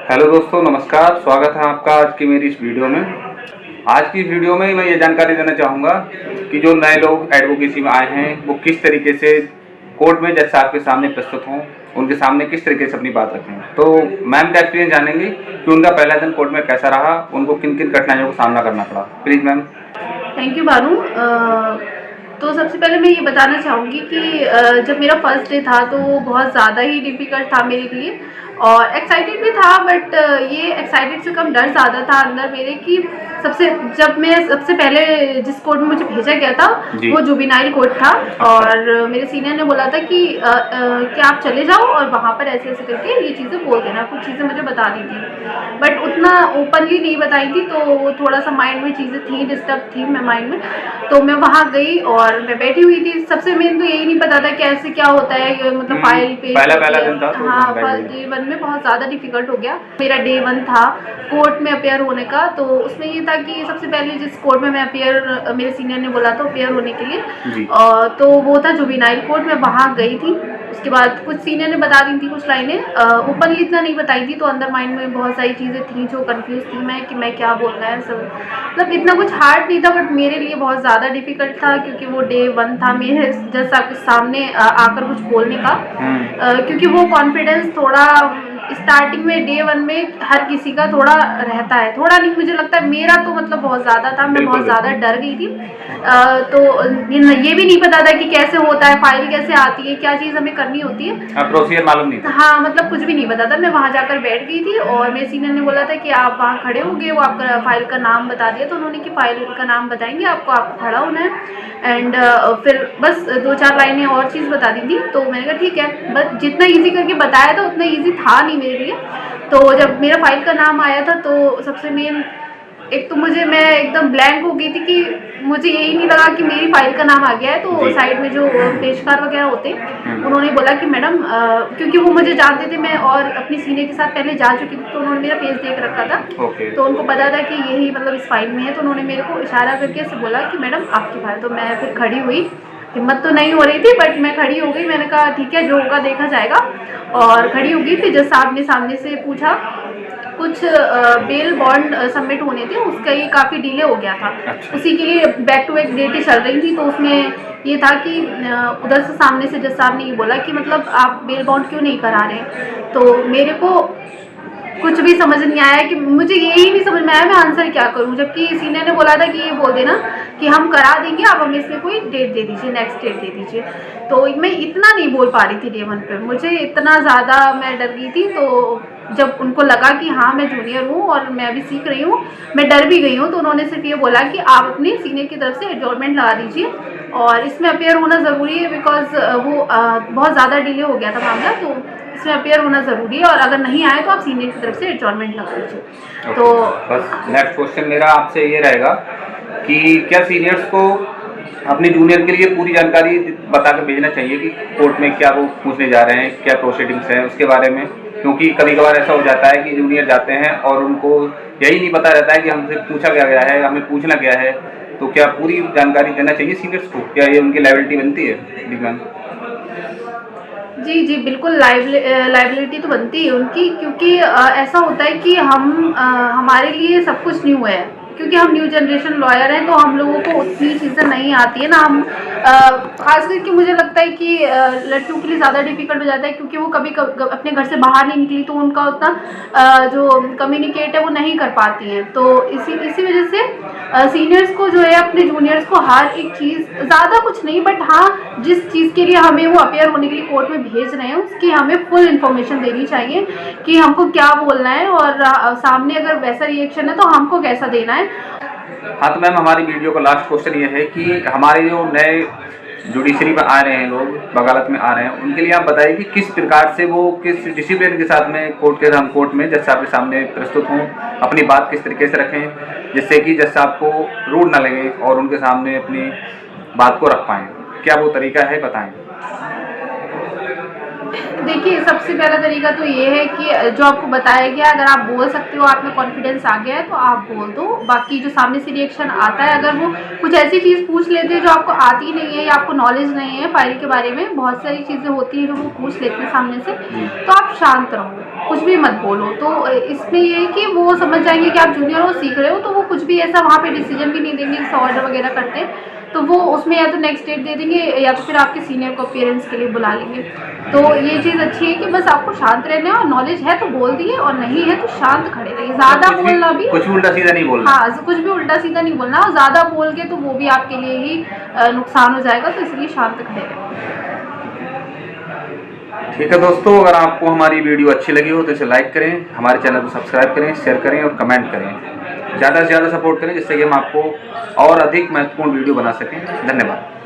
Hello दोस्तों, नमस्कार। स्वागत है आपका आज की मेरी इस वीडियो में। आज की वीडियो में मैं ये जानकारी देना चाहूँगा कि जो नए लोग एडवोकेसी में आए हैं वो किस तरीके से कोर्ट में जज साहब के सामने प्रस्तुत हों, उनके सामने किस तरीके से अपनी बात रखें। तो मैम का एक्सपीरियंस जानेंगे कि उनका पहला दिन कोर्ट में कैसा रहा, उनको किन किन कठिनाइयों का सामना करना पड़ा। Please ma'am. Thank you Bhanu. तो सबसे पहले मैं ये बताना चाहूँगी कि जब मेरा फर्स्ट डे था तो वो बहुत ज़्यादा ही डिफ़िकल्ट था मेरे लिए और एक्साइटेड भी था, बट ये एक्साइटेड से कम डर ज़्यादा था अंदर मेरे कि जब मैं सबसे पहले जिस कोर्ट में मुझे भेजा गया था वो जुवेनाइल कोर्ट था। और मेरे सीनियर ने बोला था कि क्या आप चले जाओ और वहाँ पर ऐसे ऐसे करके ये चीज़ें बोल देना। कुछ चीज़ें मुझे बता दी थी बट उतना ओपनली नहीं बताई थी, तो थोड़ा सा माइंड में चीज़ें थी, डिस्टर्ब थी मैं माइंड में। तो मैं वहाँ गई और मैं बैठी हुई थी। सबसे मेन तो यही नहीं पता था कैसे क्या होता है, मतलब फाइल पे पहला दिन था। हाँ, फर्स्ट डे 1 में बहुत ज़्यादा डिफिकल्ट हो गया। मेरा डे 1 था कोर्ट में अपेयर होने का। तो उसमें ये था कि सबसे पहले जिस कोर्ट में मैं अपेयर, मेरे सीनियर ने बोला था अपेयर होने के लिए, तो वो था जुवेनाइल कोर्ट। मैं वहाँ गई थी। उसके बाद कुछ सीनियर ने बता दी थी कुछ लाइनें, ओपनली इतना नहीं बताई थी, तो अंदर माइंड में बहुत सारी चीज़ें थी जो कंफ्यूज थी मैं कि मैं क्या बोलना है सब। मतलब इतना कुछ हार्ड नहीं था बट मेरे लिए बहुत ज़्यादा डिफिकल्ट था क्योंकि वो डे 1 था मेरे जज साहब के सामने आकर कुछ बोलने का। क्योंकि वो कॉन्फिडेंस थोड़ा स्टार्टिंग में डे 1 में हर किसी का थोड़ा रहता है, थोड़ा नहीं, मुझे लगता है मेरा तो मतलब बहुत ज़्यादा था। मैं बहुत ज़्यादा डर गई थी। तो ये भी नहीं पता था कि कैसे होता है, फाइल कैसे आती है, क्या चीज़ हमें करनी होती है, प्रोसीजर मालूम नहीं था। हाँ, मतलब कुछ भी नहीं पता था। मैं वहाँ जाकर बैठ गई थी और मेरे सीनियर ने बोला था कि आप वहाँ खड़े होंगे, वो आपका फाइल का नाम बता दिया। तो उन्होंने कि फाइल का नाम बताएंगे आपको खड़ा होना है। एंड फिर बस 2-4 लाइनें और चीज़ बता दी थी। तो मैंने कहा ठीक है, बस जितना ईजी करके बताया था उतना ईजी था नहीं मेरे लिए। तो जब मेरा फाइल का नाम आया था तो सबसे मेन एक तो मैं एकदम ब्लैंक हो गई थी कि मुझे यही नहीं लगा कि मेरी फाइल का नाम आ गया है। तो साइड में जो पेशकार वगैरह होते हैं उन्होंने बोला कि मैडम, क्योंकि वो मुझे जानते थे, मैं और अपनी सीनियर के साथ पहले जा चुकी थी, तो उन्होंने मेरा फेस देख रखा था। तो उनको पता था कि यही मतलब इस फाइल में है। तो उन्होंने मेरे को इशारा करके ऐसे बोला कि मैडम आपकी फाइल। तो मैं फिर खड़ी हुई, हिम्मत तो नहीं हो रही थी बट मैं खड़ी हो गई। मैंने कहा ठीक है, जो होगा देखा जाएगा। और खड़ी हो गई। फिर जज साहब ने सामने से पूछा, कुछ बेल बॉन्ड सबमिट होने थे, उसका ये काफ़ी डिले हो गया था। उसी के लिए बैक टू बैक डेटें चल रही थी। तो उसमें ये था कि उधर से सामने से जज साहब ने ये बोला कि मतलब आप बेल बॉन्ड क्यों नहीं करा रहे। तो मेरे को कुछ भी समझ नहीं आया कि मुझे यही नहीं समझ में आया मैं आंसर क्या करूं, जबकि सीनियर ने बोला था कि ये बोल देना कि हम करा देंगे, आप हमें इसमें कोई डेट दे दीजिए, नेक्स्ट डेट दे दीजिए। तो मैं इतना नहीं बोल पा रही थी डे 1 पे, मुझे इतना ज़्यादा मैं डर गई थी। तो जब उनको लगा कि हाँ मैं जूनियर हूँ और मैं अभी सीख रही हूँ, मैं डर भी गई हूँ, तो उन्होंने सिर्फ ये बोला कि आप अपने सीनियर की तरफ से एडजॉर्नमेंट लगा दीजिए और इसमें अपेयर होना ज़रूरी है बिकॉज वो बहुत ज़्यादा डिले हो गया था मामला। तो इसमें अपेयर होना ज़रूरी है और अगर नहीं आए तो आप सीनियर की तरफ से एडजॉर्नमेंट लगा दीजिए। तो बस नेक्स्ट क्वेश्चन मेरा आपसे ये रहेगा कि क्या सीनियर्स को अपने जूनियर के लिए पूरी जानकारी बताकर भेजना चाहिए कि कोर्ट में क्या वो पूछने जा रहे हैं, क्या प्रोसीडिंग्स हैं उसके बारे में। क्योंकि कभी कभार ऐसा हो जाता है कि जूनियर जाते हैं और उनको यही नहीं पता रहता है कि हमसे पूछा क्या गया है, हमें पूछना क्या है। तो क्या पूरी जानकारी देना चाहिए सीनियर्स को, क्या ये उनकी लायबिलिटी बनती है? जी मैम। जी जी बिल्कुल, लाइबिलिटी तो बनती है उनकी, क्योंकि ऐसा होता है कि हमारे लिए सब कुछ न्यू है, क्योंकि हम न्यू जनरेशन लॉयर हैं। तो हम लोगों को उतनी चीज़ें नहीं आती है ना। हम खास करके मुझे लगता है कि लड़कियों के लिए ज़्यादा डिफिकल्ट हो जाता है, क्योंकि वो कभी अपने घर से बाहर नहीं निकली, तो उनका उतना जो कम्युनिकेट है वो नहीं कर पाती हैं। तो इसी वजह से सीनियर्स को जो है अपने जूनियर्स को हर एक चीज़, ज़्यादा कुछ नहीं बट हाँ, जिस चीज़ के लिए हमें वो अपेयर होने के लिए कोर्ट में भेज रहे हैं उसकी हमें फुल इन्फॉर्मेशन देनी चाहिए कि हमको क्या बोलना है और सामने अगर वैसा रिएक्शन है तो हमको कैसा देना है। हाँ, तो मैम हमारी वीडियो का लास्ट क्वेश्चन ये है कि हमारे जो नए जुडिशरी में आ रहे हैं लोग, वकालत में आ रहे हैं, उनके लिए आप बताइए कि किस प्रकार से वो किस डिसिप्लिन के साथ में कोर्ट में जज साहब के सामने प्रस्तुत हों, अपनी बात किस तरीके से रखें जिससे कि जज साहब को रूड ना लगे और उनके सामने अपनी बात को रख पाएँ। क्या वो तरीका है, बताएं। देखिए, सबसे पहला तरीका तो ये है कि जो आपको बताया गया, अगर आप बोल सकते हो, आप में कॉन्फिडेंस आ गया है तो आप बोल दो। बाकी जो सामने से रिएक्शन आता है, अगर वो कुछ ऐसी चीज़ पूछ लेते हैं जो आपको आती नहीं है या आपको नॉलेज नहीं है फाइल के बारे में, बहुत सारी चीज़ें होती हैं जो वो पूछ लेते हैं सामने से, तो आप शांत रहो कुछ भी मत बोलो। तो इसमें ये है कि वो समझ जाएंगे कि आप जूनियर हो, सीख रहे हो, तो वो कुछ भी ऐसा वहाँ पे डिसीजन भी नहीं देंगे। जैसे ऑर्डर वगैरह करते हैं तो वो उसमें या तो नेक्स्ट डेट दे देंगे या तो फिर आपके सीनियर को अपीयरेंस के लिए बुला लेंगे। तो ये चीज़ अच्छी है कि बस आपको शांत रहना है, और नॉलेज है तो बोल दिए और नहीं है तो शांत खड़े रहिए। ज़्यादा बोलना भी, कुछ भी उल्टा सीधा नहीं बोलना। हाँ, कुछ भी उल्टा सीधा नहीं बोलना, और ज़्यादा बोल के तो वो भी आपके लिए ही नुकसान हो जाएगा। तो इसलिए शांत खड़े रहें। ठीक है दोस्तों, अगर आपको हमारी वीडियो अच्छी लगी हो तो इसे लाइक करें, हमारे चैनल को सब्सक्राइब करें, शेयर करें और कमेंट करें। ज़्यादा से ज़्यादा सपोर्ट करें जिससे कि हम आपको और अधिक महत्वपूर्ण वीडियो बना सकें। धन्यवाद।